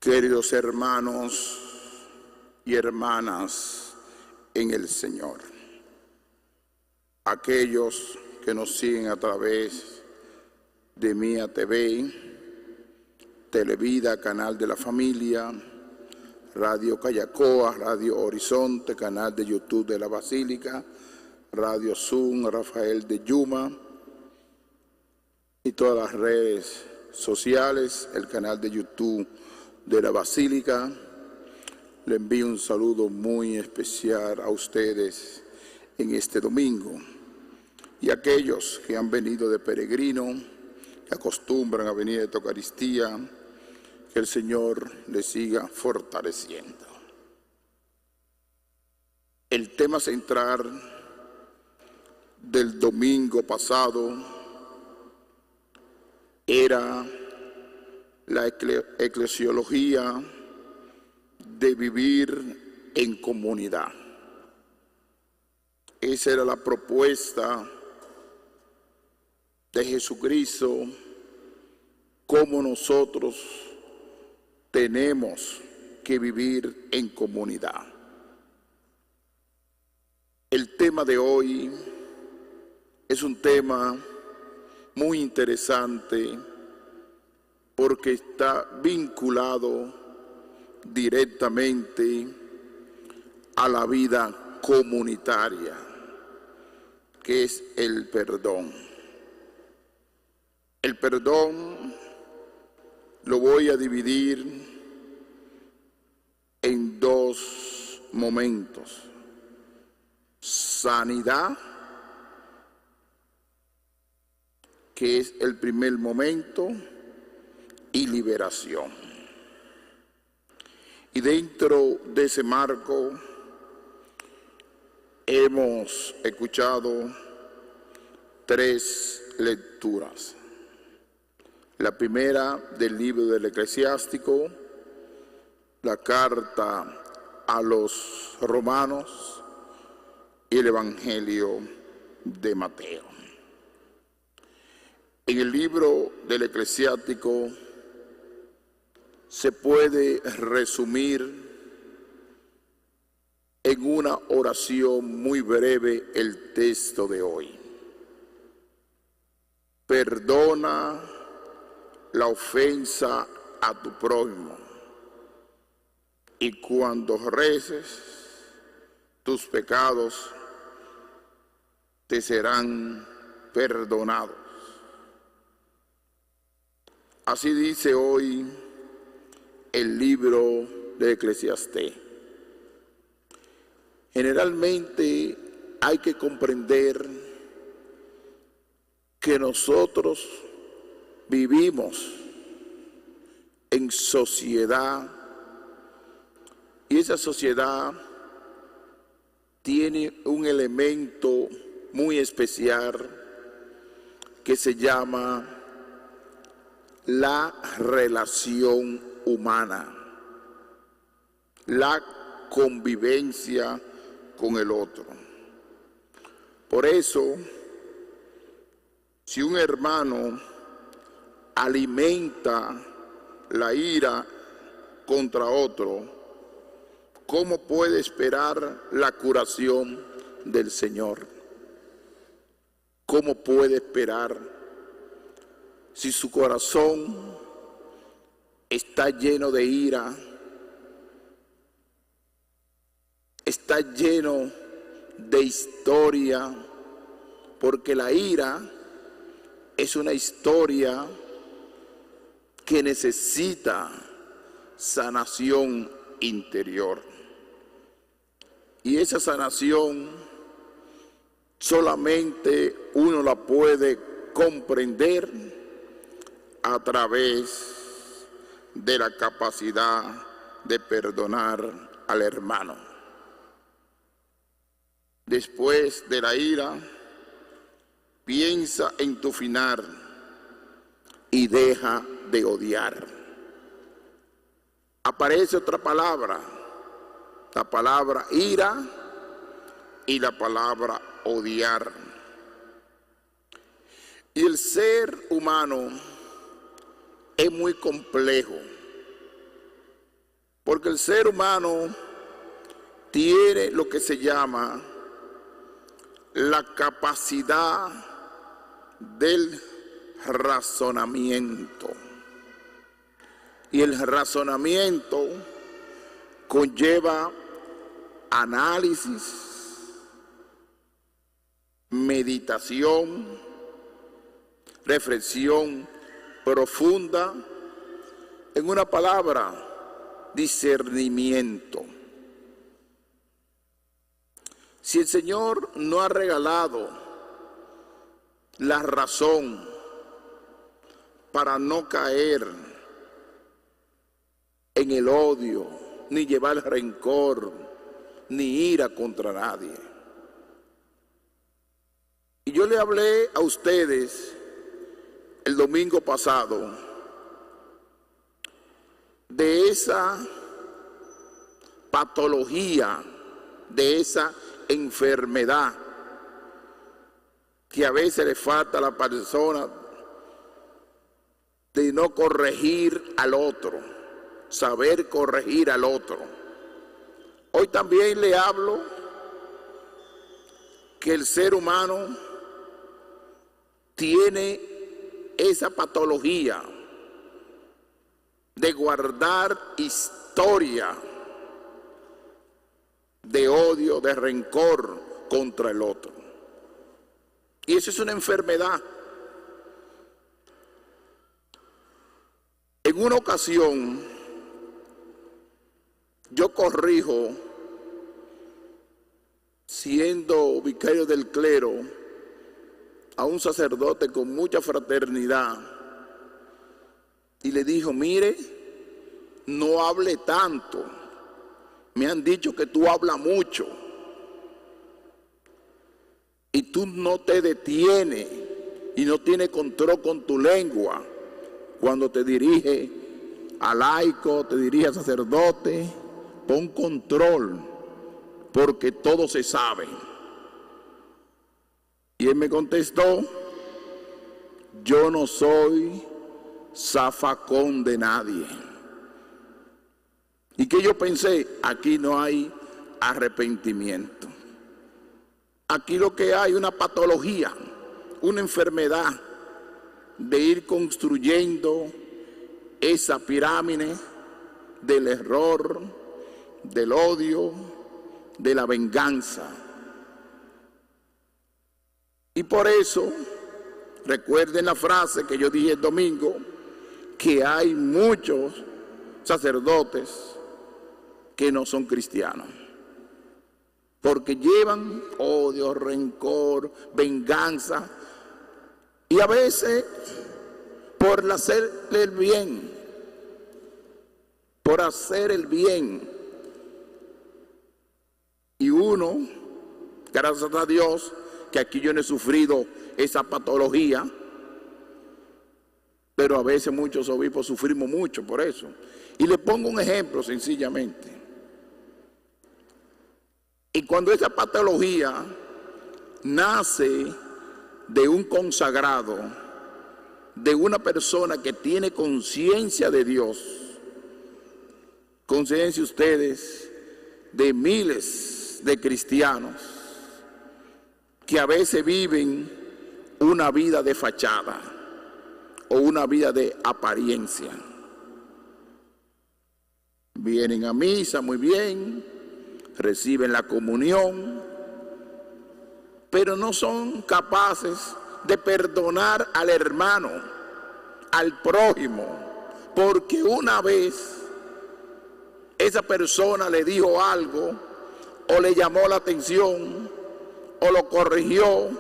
Queridos hermanos y hermanas en el Señor, aquellos que nos siguen a través de Mía TV, Televida, Canal de la Familia, Radio Callacoa, Radio Horizonte, Canal de YouTube de la Basílica, Radio Zoom, Rafael de Yuma y todas las redes sociales, el canal de YouTube de la Basílica. Le envío un saludo muy especial a ustedes en este domingo y a aquellos que han venido de peregrino, que acostumbran a venir de Eucaristía, que el Señor les siga fortaleciendo. El tema central del domingo pasado era la eclesiología de vivir en comunidad. Esa era la propuesta de Jesucristo, cómo nosotros tenemos que vivir en comunidad. El tema de hoy es un tema muy interesante porque está vinculado directamente a la vida comunitaria, que es el perdón. El perdón lo voy a dividir en dos momentos: sanidad, que es el primer momento, y liberación. Y dentro de ese marco hemos escuchado tres lecturas. La primera del libro del Eclesiástico, la carta a los Romanos y el Evangelio de Mateo. En el libro del Eclesiástico se puede resumir en una oración muy breve el texto de hoy. Perdona la ofensa a tu prójimo, y cuando reces, tus pecados te serán perdonados. Así dice hoy el libro de Eclesiastés. Generalmente hay que comprender que nosotros vivimos en sociedad y esa sociedad tiene un elemento muy especial que se llama la relación humana, la convivencia con el otro. Por eso, si un hermano alimenta la ira contra otro, ¿cómo puede esperar la curación del Señor? ¿Cómo puede esperar si su corazón está lleno de ira, está lleno de historia? Porque la ira es una historia que necesita sanación interior. Y esa sanación solamente uno la puede comprender a través de la capacidad de perdonar al hermano. Después de la ira, piensa en tu final y deja de odiar. Aparece otra palabra, la palabra ira y la palabra odiar. Y el ser humano es muy complejo Porque el ser humano tiene lo que se llama la capacidad del razonamiento. Y el razonamiento conlleva análisis, meditación, reflexión profunda, en una palabra, discernimiento. Si el Señor no ha regalado la razón para no caer en el odio, ni llevar rencor, ni ira contra nadie. Y yo le hablé a ustedes el domingo pasado de esa patología, de esa enfermedad que a veces le falta a la persona de no corregir al otro, saber corregir al otro. Hoy también le hablo que el ser humano tiene esa patología de guardar historia de odio, de rencor contra el otro. Y eso es una enfermedad. En una ocasión, yo corrijo, siendo vicario del clero, a un sacerdote con mucha fraternidad, y le dijo: mire, no hable tanto. Me han dicho que tú hablas mucho y tú no te detienes y no tienes control con tu lengua cuando te diriges a laico, te diriges a sacerdote. Pon control, porque todo se sabe. Y él me contestó: yo no soy zafacón de nadie. ¿Y qué yo pensé? Aquí no hay arrepentimiento. Aquí lo que hay es una patología, una enfermedad de ir construyendo esa pirámide del error, del odio, de la venganza. Y por eso, recuerden la frase que yo dije el domingo, que hay muchos sacerdotes que no son cristianos, porque llevan odio, rencor, venganza, y a veces por hacerle el bien, por hacer el bien. Y uno, gracias a Dios, que aquí yo no he sufrido esa patología, pero a veces muchos obispos sufrimos mucho por eso. Y le pongo un ejemplo sencillamente. Y cuando esa patología nace de un consagrado, de una persona que tiene conciencia de Dios, conciencia ustedes de miles de cristianos que a veces viven una vida de fachada o una vida de apariencia. Vienen a misa muy bien, reciben la comunión, pero no son capaces de perdonar al hermano, al prójimo, porque una vez esa persona le dijo algo o le llamó la atención o lo corrigió.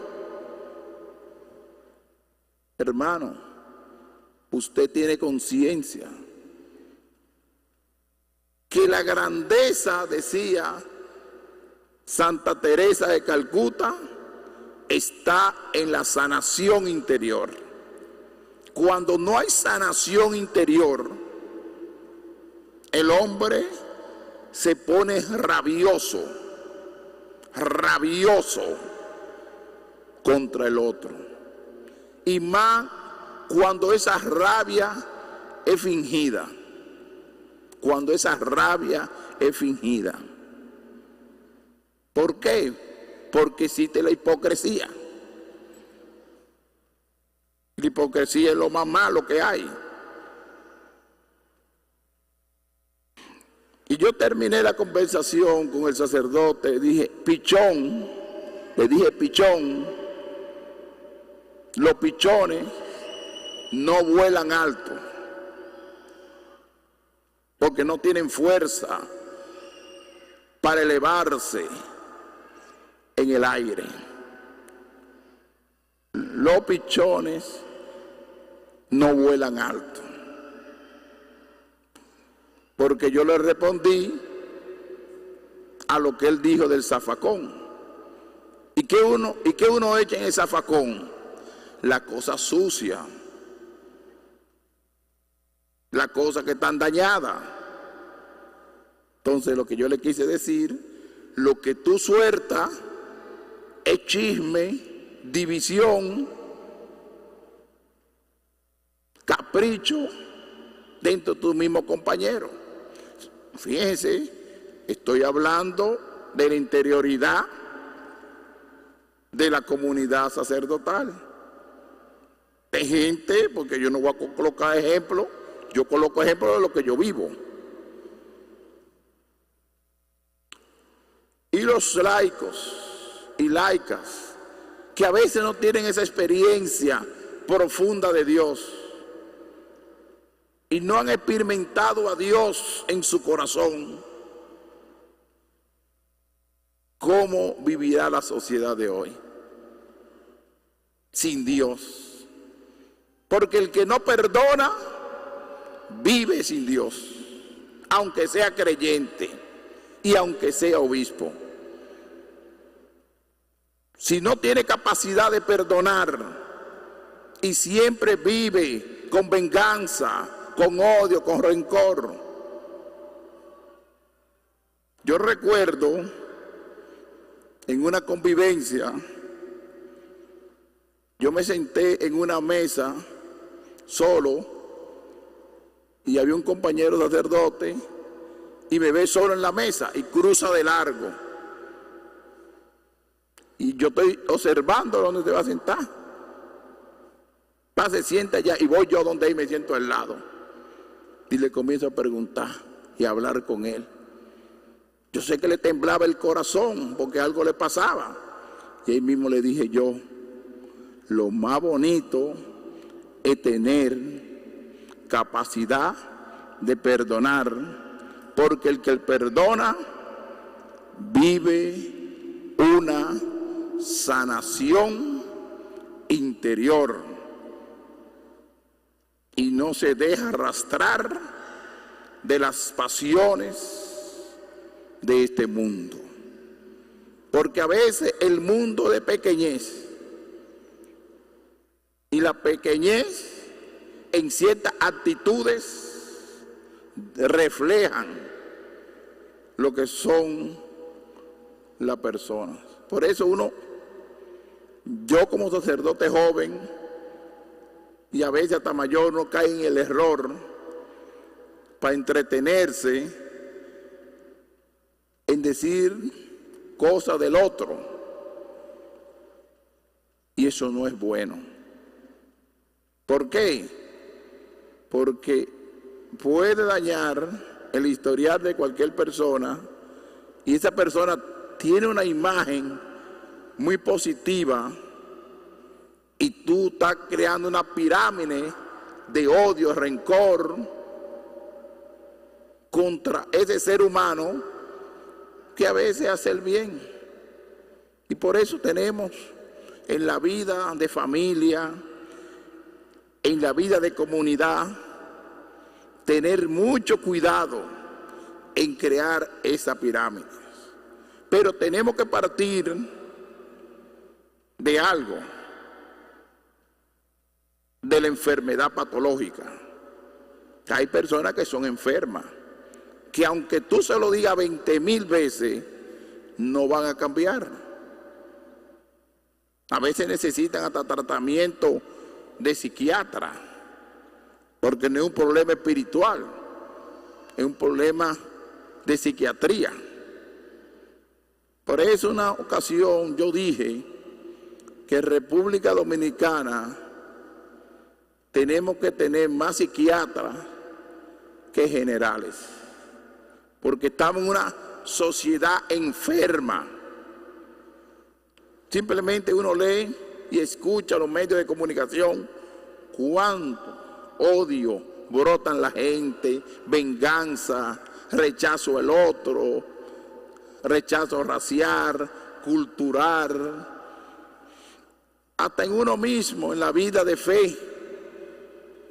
Hermano, usted tiene conciencia que la grandeza, decía Santa Teresa de Calcuta, está en la sanación interior. Cuando no hay sanación interior, el hombre se pone rabioso contra el otro. Y más cuando esa rabia es fingida. cuando esa rabia es fingida. ¿Por qué? Porque existe la hipocresía. La hipocresía es lo más malo que hay. Y yo terminé la conversación con el sacerdote, le dije, pichón, los pichones no vuelan alto, porque no tienen fuerza para elevarse en el aire. Los pichones no vuelan alto. Porque yo le respondí a lo que él dijo del zafacón. ¿Y qué uno echa en el zafacón? La cosa sucia, la cosa que están dañada. Entonces lo que yo le quise decir, lo que tú sueltas es chisme, división, capricho dentro de tu mismo compañero. Fíjense, estoy hablando de la interioridad de la comunidad sacerdotal. De gente, porque yo no voy a colocar ejemplos, yo coloco ejemplos de lo que yo vivo. Y los laicos y laicas, que a veces no tienen esa experiencia profunda de Dios, y no han experimentado a Dios en su corazón, ¿cómo vivirá la sociedad de hoy? Sin Dios. Porque el que no perdona, vive sin Dios, aunque sea creyente y aunque sea obispo. Si no tiene capacidad de perdonar y siempre vive con venganza, con odio, con rencor. Yo recuerdo en una convivencia, yo me senté en una mesa solo y había un compañero sacerdote y me ve solo en la mesa y cruza de largo. Y yo estoy observando dónde se va a sentar. Se sienta allá y voy yo donde él, me siento al lado. Y le comienzo a preguntar y a hablar con él. Yo sé que le temblaba el corazón porque algo le pasaba. Y ahí mismo le dije yo, lo más bonito es tener capacidad de perdonar, porque el que perdona vive una sanación interior y no se deja arrastrar de las pasiones de este mundo. Porque a veces el mundo de pequeñez y la pequeñez en ciertas actitudes reflejan lo que son las personas. Por eso yo como sacerdote joven, y a veces hasta mayor, no cae en el error para entretenerse en decir cosas del otro. Y eso no es bueno. ¿Por qué? Porque puede dañar el historial de cualquier persona y esa persona tiene una imagen muy positiva y tú estás creando una pirámide de odio, rencor contra ese ser humano que a veces hace el bien. Y por eso tenemos en la vida de familia, en la vida de comunidad, tener mucho cuidado en crear esa pirámide. Pero tenemos que partir de algo, de la enfermedad patológica. Hay personas que son enfermas, que aunque tú se lo digas 20,000 veces, no van a cambiar. A veces necesitan hasta tratamiento de psiquiatra, porque no es un problema espiritual, en un problema de psiquiatría. Por eso, una ocasión yo dije que en República Dominicana tenemos que tener más psiquiatras que generales, porque estamos en una sociedad enferma. Simplemente uno lee y escucha los medios de comunicación cuánto odio brotan la gente, venganza, rechazo al otro, rechazo racial, cultural, hasta en uno mismo, en la vida de fe,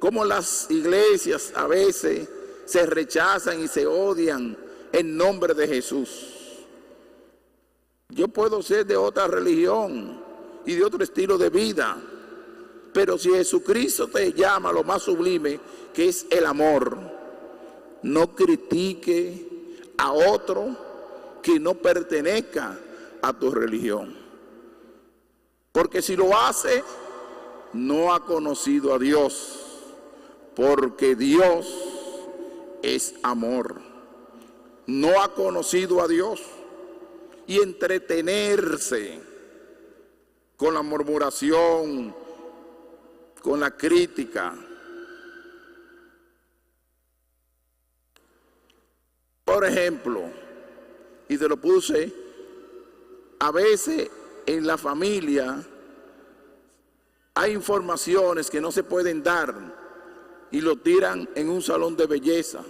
como las iglesias a veces se rechazan y se odian en nombre de Jesús. Yo puedo ser de otra religión y de otro estilo de vida, pero si Jesucristo te llama a lo más sublime, que es el amor, no critique a otro que no pertenezca a tu religión. Porque si lo hace, no ha conocido a Dios, porque Dios es amor. No ha conocido a Dios. Y entretenerse con la murmuración, con la crítica. Por ejemplo, y te lo puse, a veces en la familia hay informaciones que no se pueden dar y lo tiran en un salón de belleza.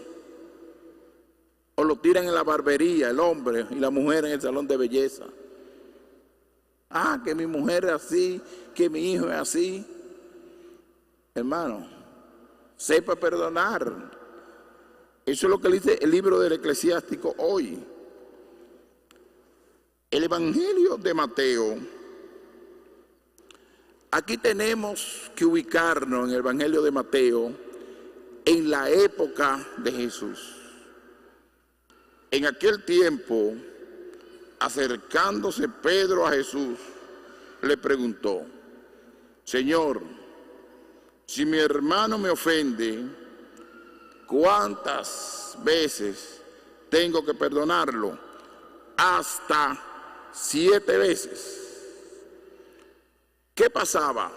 O lo tiran en la barbería, el hombre y la mujer en el salón de belleza. Ah, que mi mujer es así, que mi hijo es así. Hermano, sepa perdonar. Eso es lo que dice el libro del Eclesiástico hoy. El Evangelio de Mateo. Aquí tenemos que ubicarnos en el Evangelio de Mateo en la época de Jesús. En aquel tiempo, acercándose Pedro a Jesús, le preguntó: Señor, si mi hermano me ofende, ¿cuántas veces tengo que perdonarlo? Hasta 7 veces. ¿Qué pasaba?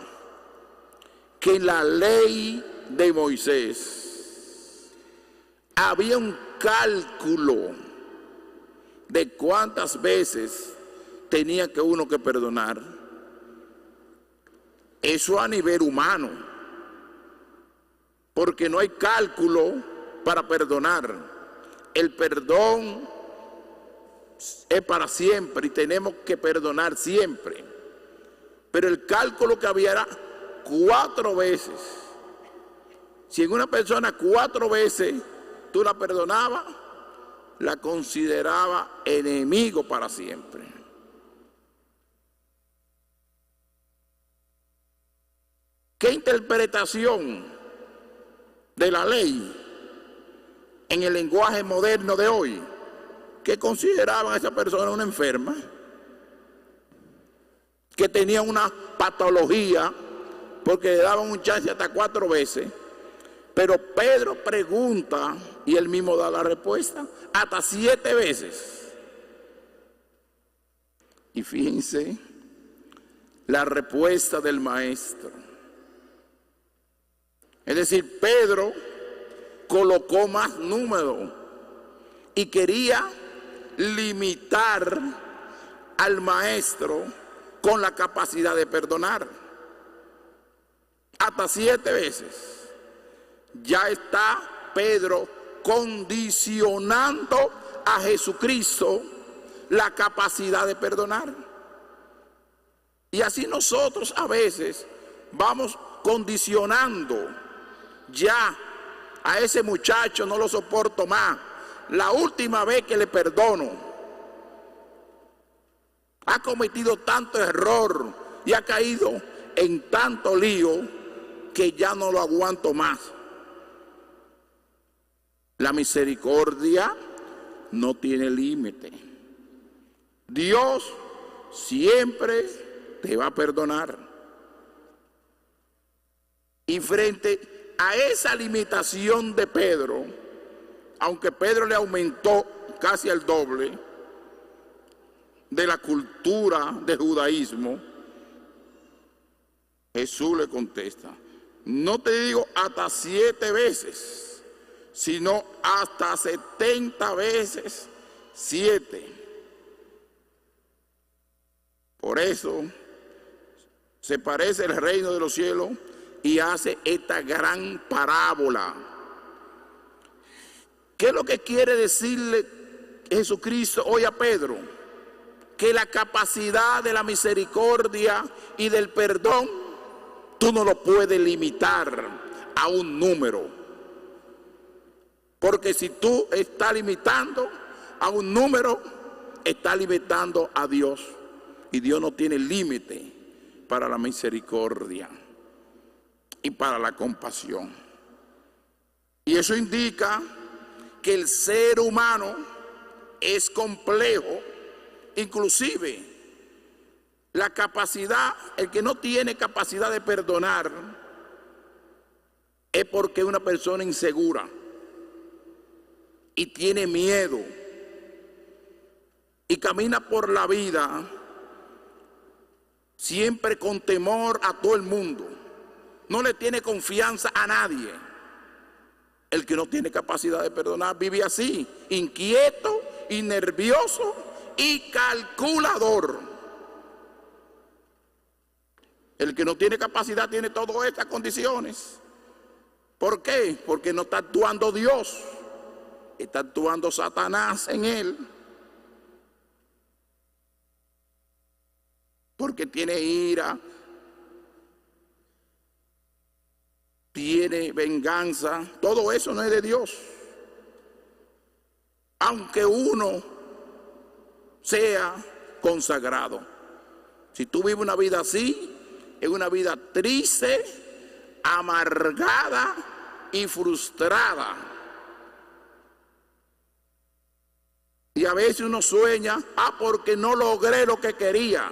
Que en la ley de Moisés había un cálculo de cuántas veces tenía que uno que perdonar. Eso a nivel humano, porque no hay cálculo para perdonar. El perdón es para siempre y tenemos que perdonar siempre. Pero el cálculo que había era 4 veces. Si en una persona 4 veces tú la perdonabas, la consideraba enemigo para siempre. ¿Qué interpretación de la ley en el lenguaje moderno de hoy? Que consideraban a esa persona una enferma, que tenía una patología, porque le daban un chance hasta 4 veces. Pero Pedro pregunta y él mismo da la respuesta, hasta 7 veces. Y fíjense la respuesta del maestro. Es decir, Pedro colocó más número y quería limitar al maestro con la capacidad de perdonar. Hasta 7 veces. Ya está Pedro condicionando a Jesucristo la capacidad de perdonar. Y así nosotros a veces vamos condicionando. Ya a ese muchacho no lo soporto más. La última vez que le perdono, ha cometido tanto error y ha caído en tanto lío que ya no lo aguanto más. La misericordia no tiene límite. Dios siempre te va a perdonar. Y frente a esa limitación de Pedro, aunque Pedro le aumentó casi al doble de la cultura del judaísmo, Jesús le contesta, no te digo hasta 7 veces, sino hasta 70 veces 7. Por eso se parece el reino de los cielos y hace esta gran parábola. ¿Qué es lo que quiere decirle Jesucristo hoy a Pedro? Que la capacidad de la misericordia y del perdón, tú no lo puedes limitar a un número. Porque si tú estás limitando a un número, estás limitando a Dios. Y Dios no tiene límite para la misericordia y para la compasión. Y eso indica que el ser humano es complejo, inclusive la capacidad, el que no tiene capacidad de perdonar es porque es una persona insegura y tiene miedo y camina por la vida siempre con temor a todo el mundo. No le tiene confianza a nadie. El que no tiene capacidad de perdonar vive así, inquieto y nervioso y calculador. El que no tiene capacidad tiene todas estas condiciones. ¿Por qué? Porque no está actuando Dios, está actuando Satanás en él. Porque tiene ira, tiene venganza, todo eso no es de Dios. Aunque uno sea consagrado, si tú vives una vida así, es una vida triste, amargada y frustrada. Y a veces uno sueña, porque no logré lo que quería.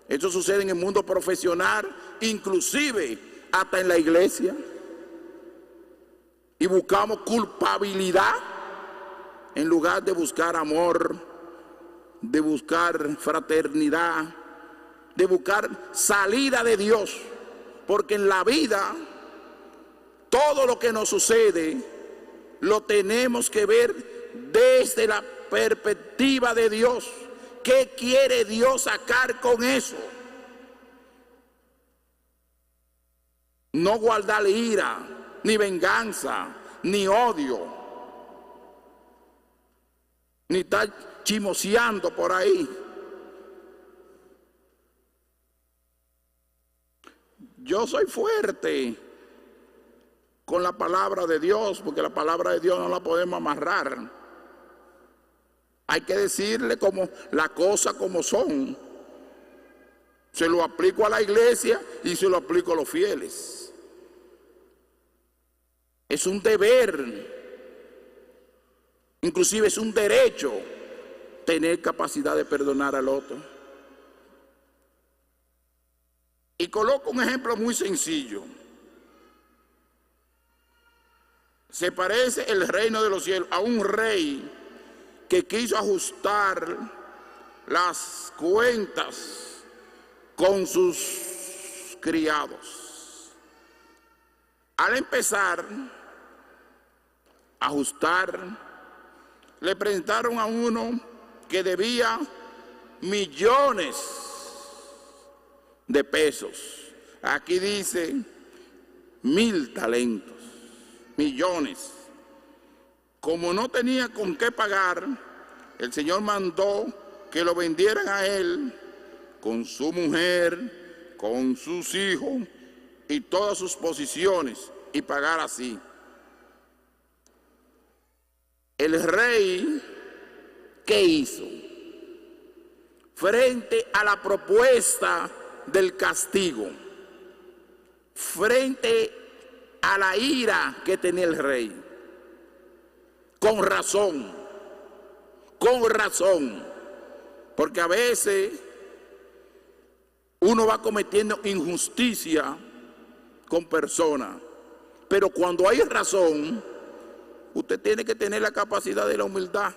Esto sucede en el mundo profesional, inclusive hasta en la iglesia. Y buscamos culpabilidad en lugar de buscar amor, de buscar fraternidad, de buscar salida de Dios. Porque en la vida, todo lo que nos sucede, lo tenemos que ver desde la perspectiva de Dios. ¿Qué quiere Dios sacar con eso? No guardar ira, ni venganza, ni odio, ni estar chismoseando por ahí. Yo soy fuerte con la palabra de Dios, porque la palabra de Dios no la podemos amarrar. Hay que decirle como las cosas como son. Se lo aplico a la iglesia y se lo aplico a los fieles. Es un deber, inclusive es un derecho, tener capacidad de perdonar al otro. Y coloco un ejemplo muy sencillo. Se parece el reino de los cielos a un rey que quiso ajustar las cuentas con sus criados. Al empezar a ajustar, le presentaron a uno que debía millones de pesos. Aquí dice 1000 talentos, millones. Como no tenía con qué pagar, el Señor mandó que lo vendieran a él con su mujer, con sus hijos y todas sus posesiones y pagar así. El rey, ¿qué hizo? Frente a la propuesta del castigo, frente a la ira que tenía el rey, con razón, porque a veces uno va cometiendo injusticia con personas, pero cuando hay razón, Usted tiene que tener la capacidad de la humildad.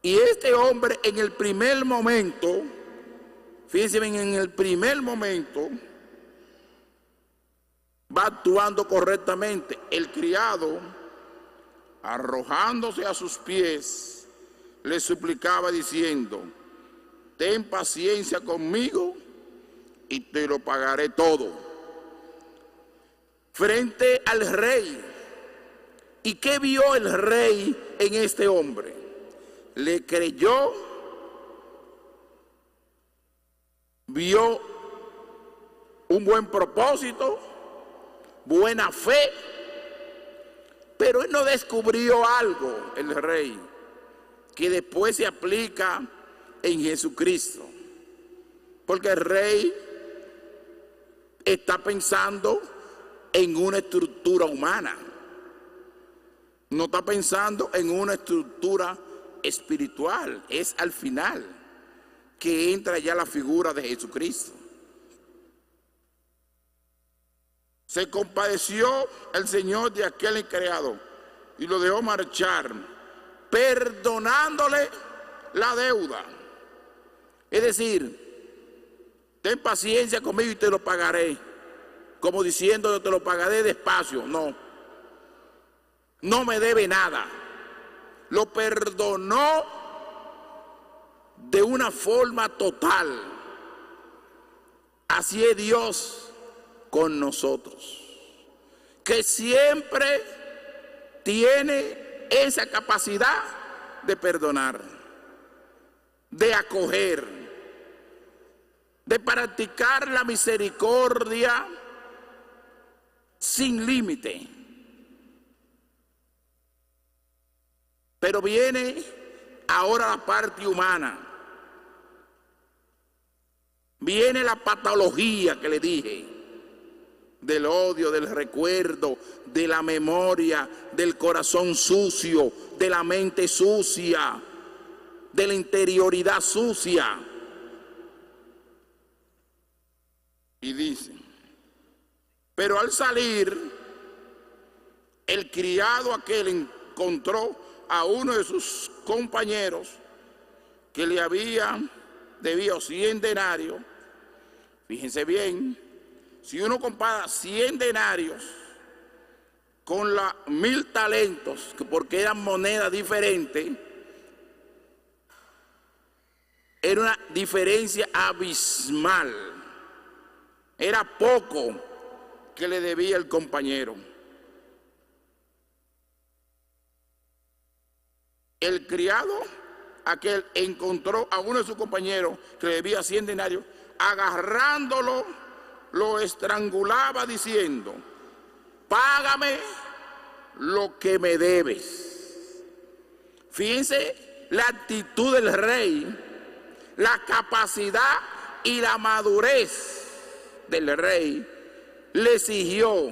Y este hombre en el primer momento, fíjense bien, en el primer momento va actuando correctamente. El criado, arrojándose a sus pies, le suplicaba diciendo: ten paciencia conmigo y te lo pagaré todo. Frente al rey. ¿Y qué vio el rey en este hombre? Le creyó, vio un buen propósito, buena fe, pero él no descubrió algo, el rey, que después se aplica en Jesucristo. Porque el rey está pensando en una estructura humana, no está pensando en una estructura espiritual. Es al final que entra ya la figura de Jesucristo. Se compadeció el Señor de aquel criado y lo dejó marchar, perdonándole la deuda. Es decir, ten paciencia conmigo y te lo pagaré. Como diciendo, yo te lo pagaré despacio. No me debe nada. Lo perdonó de una forma total. Así es Dios con nosotros, que siempre tiene esa capacidad de perdonar, de acoger, de practicar la misericordia sin límite. Pero viene ahora la parte humana. Viene la patología que le dije, del odio, del recuerdo, de la memoria, del corazón sucio, de la mente sucia, de la interioridad sucia. Y dice: pero al salir, el criado aquel encontró a uno de sus compañeros que le había debido 100 denarios. Fíjense bien, si uno compara 100 denarios con los 1000 talentos, porque eran monedas diferentes, era una diferencia abismal. Era poco que le debía el compañero. El criado aquel encontró a uno de sus compañeros que le debía 100 denarios, agarrándolo, lo estrangulaba diciendo: págame lo que me debes. Fíjense la actitud del rey, la capacidad y la madurez del rey le exigió.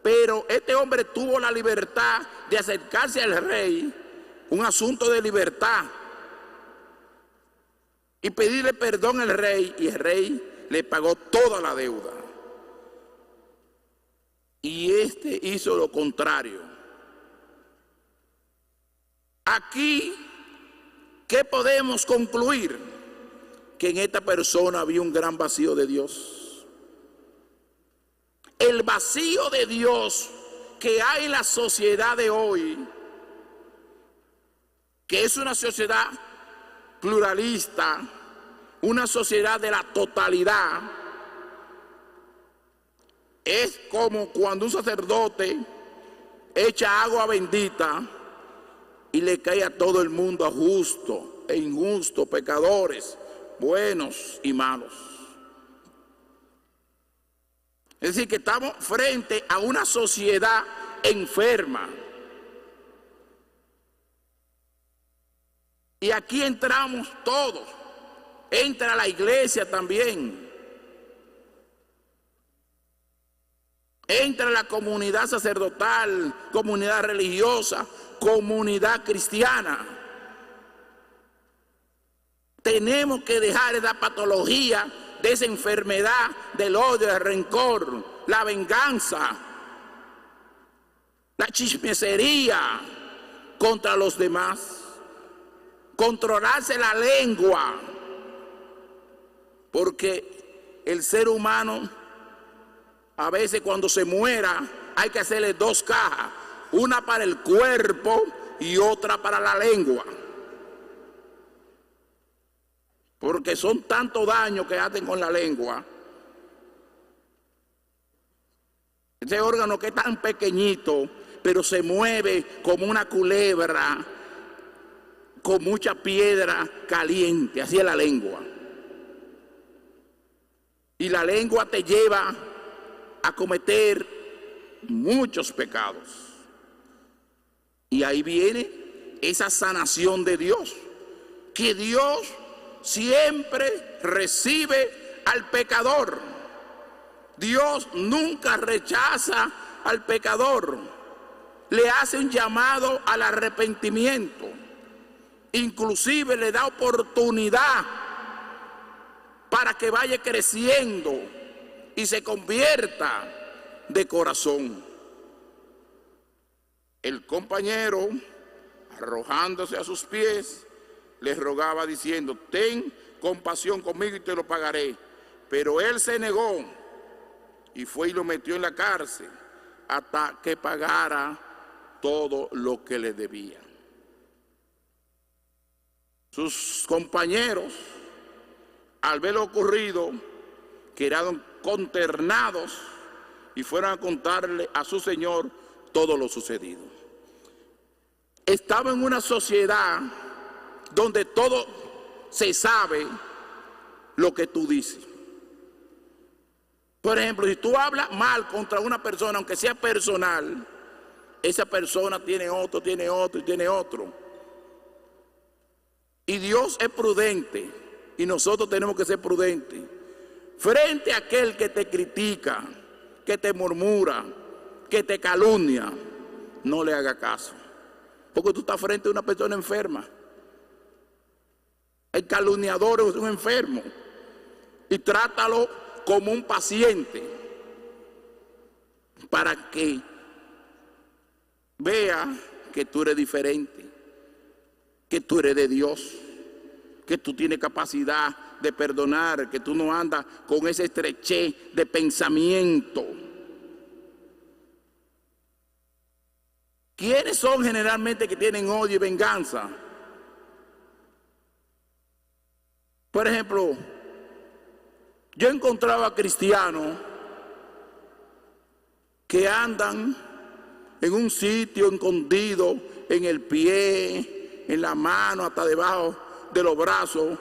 Pero este hombre tuvo la libertad de acercarse al rey, un asunto de libertad, y pedirle perdón al rey, y el rey le pagó toda la deuda. Y este hizo lo contrario. Aquí, ¿qué podemos concluir? Que en esta persona había un gran vacío de Dios. El vacío de Dios que hay en la sociedad de hoy, que es una sociedad pluralista, una sociedad de la totalidad. Es como cuando un sacerdote echa agua bendita y le cae a todo el mundo, a justo e injusto, pecadores, buenos y malos. Es decir, que estamos frente a una sociedad enferma. Y aquí entramos todos. Entra la iglesia también. Entra la comunidad sacerdotal, comunidad religiosa, comunidad cristiana. Tenemos que dejar esa patología de esa enfermedad del odio, del rencor, la venganza, la chismesería contra los demás, controlarse la lengua, porque el ser humano a veces cuando se muera hay que hacerle dos cajas, una para el cuerpo y otra para la lengua, porque son tantos daños que hacen con la lengua. Ese órgano que es tan pequeñito, pero se mueve como una culebra con mucha piedra caliente, así es la lengua. Y la lengua te lleva a cometer muchos pecados. Y ahí viene esa sanación de Dios, que Dios siempre recibe al pecador. Dios nunca rechaza al pecador, le hace un llamado al arrepentimiento, inclusive le da oportunidad para que vaya creciendo y se convierta de corazón. El compañero, arrojándose a sus pies, le rogaba diciendo: ten compasión conmigo y te lo pagaré. Pero él se negó y fue y lo metió en la cárcel hasta que pagara todo lo que le debía. Sus compañeros, al ver lo ocurrido, quedaron consternados y fueron a contarle a su señor todo lo sucedido. Estaba en una sociedad donde todo se sabe lo que tú dices. Por ejemplo, si tú hablas mal contra una persona, aunque sea personal, esa persona tiene otro, tiene otro y tiene otro. Y Dios es prudente y nosotros tenemos que ser prudentes. Frente a aquel que te critica, que te murmura, que te calumnia, no le haga caso. Porque tú estás frente a una persona enferma. El calumniador es un enfermo. Y trátalo como un paciente para que vea que tú eres diferente, que tú eres de Dios, que tú tienes capacidad de perdonar, que tú no andas con ese estrechez de pensamiento. ¿Quiénes son generalmente que tienen odio y venganza? Por ejemplo, yo encontraba cristianos que andan en un sitio escondido, en el pie, en la mano, hasta debajo de los brazos,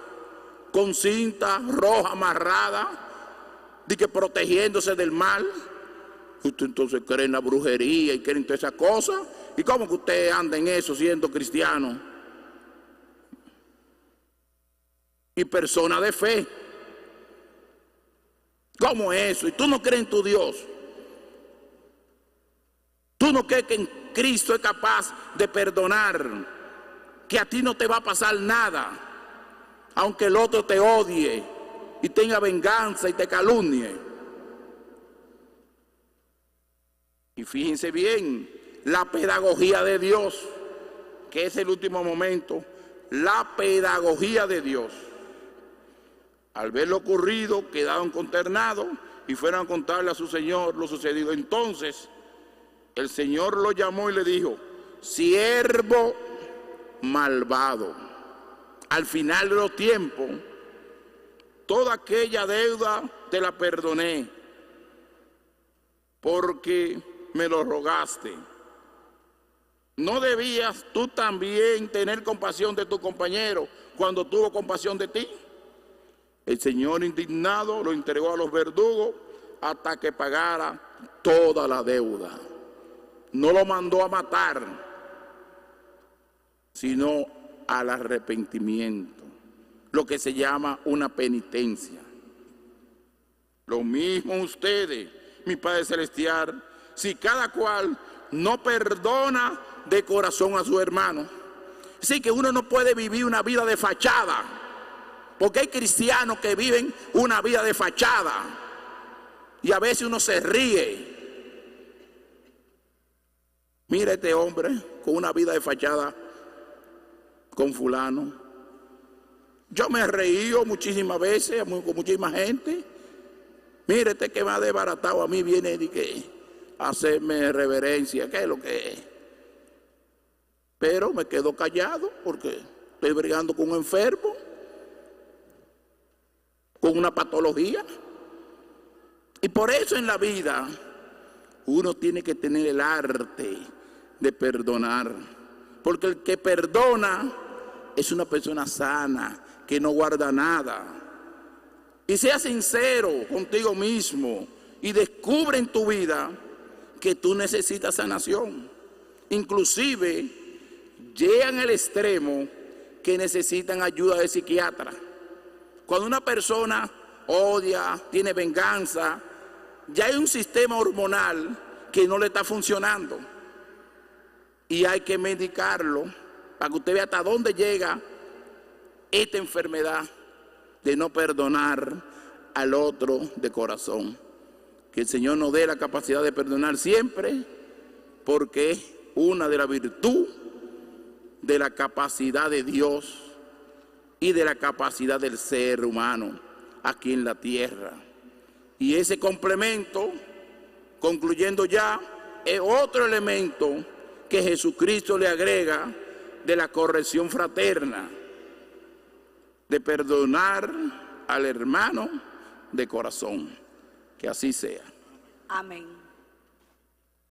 con cinta roja amarrada, de que protegiéndose del mal. Usted entonces cree en la brujería y cree en todas esas cosas. ¿Y cómo que usted anda en eso siendo cristiano? Y persona de fe. ¿Cómo es eso? ¿Y tú no crees en tu Dios? ¿Tú no crees que en Cristo es capaz de perdonar? Que a ti no te va a pasar nada, aunque el otro te odie y tenga venganza y te calumnie. Y fíjense bien, la pedagogía de Dios, que es el último momento, la pedagogía de Dios. Al ver lo ocurrido, quedaron consternados y fueron a contarle a su señor lo sucedido. Entonces, el Señor lo llamó y le dijo: siervo malvado, al final de los tiempos, toda aquella deuda te la perdoné, porque me lo rogaste. ¿No debías tú también tener compasión de tu compañero cuando tuvo compasión de ti? El Señor, indignado, lo entregó a los verdugos hasta que pagara toda la deuda. No lo mandó a matar, sino al arrepentimiento, lo que se llama una penitencia. Lo mismo ustedes, mi Padre Celestial, si cada cual no perdona de corazón a su hermano. Así que uno no puede vivir una vida de fachada, porque hay cristianos que viven una vida de fachada y a veces uno se ríe. Mira este hombre con una vida de fachada con fulano. Yo me he reído muchísimas veces con muchísima gente. Mire, este que me ha desbaratado a mí viene de que hacerme reverencia, ¿qué es lo que es? Pero me quedo callado porque estoy brigando con un enfermo, con una patología. Y por eso en la vida uno tiene que tener el arte de perdonar. Porque el que perdona es una persona sana, que no guarda nada. Y sea sincero contigo mismo y descubre en tu vida que tú necesitas sanación. Inclusive llegan al extremo que necesitan ayuda de psiquiatra. Cuando una persona odia, tiene venganza, ya hay un sistema hormonal que no le está funcionando. Y hay que medicarlo para que usted vea hasta dónde llega esta enfermedad de no perdonar al otro de corazón. Que el Señor nos dé la capacidad de perdonar siempre, porque es una de las virtudes de la capacidad de Dios y de la capacidad del ser humano aquí en la tierra. Y ese complemento, concluyendo ya, es otro elemento que Jesucristo le agrega de la corrección fraterna, de perdonar al hermano de corazón. Que así sea. Amén.